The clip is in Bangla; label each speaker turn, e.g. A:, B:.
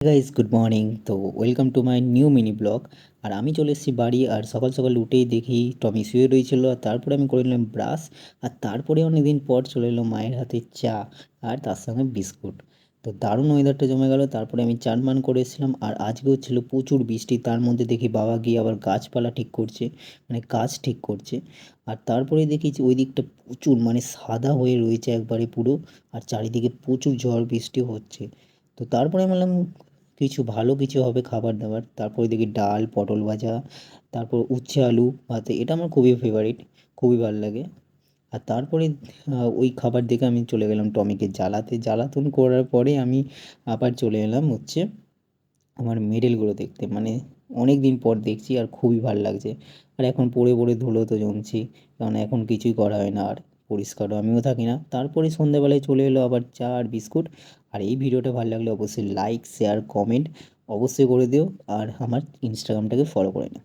A: Guys good morning. তো welcome to my new mini blog. আর আমি চলে এসেছি বাড়ি, আর সকাল সকাল উঠেই দেখি টমি শুয়ে রয়েছিল। আর তারপরে আমি করে নিলাম ব্রাশ, আর তারপরে অনেকদিন পর চলে এলো মায়ের হাতে চা আর তার সঙ্গে বিস্কুট। তো দারুণ ওয়েদারটা জমে গেল। তারপরে আমি চান মান করে এসেছিলাম, আর আজকেও ছিল প্রচুর বৃষ্টি। তার মধ্যে দেখি বাবা গিয়ে আবার গাছপালা ঠিক করছে, মানে গাছ ঠিক করছে। আর তারপরে দেখি যে ওই দিকটা প্রচুর মানে সাদা হয়ে রয়েছে একবারে পুরো, আর চারিদিকে প্রচুর ঝড় বৃষ্টি হচ্ছে। তো তারপরে আমি বললাম কিছু ভালো কিছু হবে খাবার দাবার। তারপরে দেখি ডাল, পটল ভাজা, তারপর উচ্ছে আলু ভাতে, এটা আমার খুবই ফেভারিট, খুবই ভালো লাগে। আর তারপরে ওই খাবার দেখে আমি চলে গেলাম টমিকে জ্বালাতে। জ্বালাতন করার পরে আমি আবার চলে এলাম হচ্ছে আমার মেডেলগুলো দেখতে, মানে অনেক দিন পর দেখছি আর খুবই ভালো লাগছে। আর এখন পড়ে পড়ে ধুলো তো জমছি, কারণ এখন কিছুই করা হয় না, আর পরিষ্কারও আমিও থাকি না। তারপরে সন্ধ্যাবেলায় চলে এলো আবার চা আর বিস্কুট। আর এই ভিডিওটা ভালো লাগলে অবশ্যই লাইক শেয়ার কমেন্ট অবশ্যই করে দিও, আর আমার ইনস্টাগ্রামটাকে ফলো করে নিও।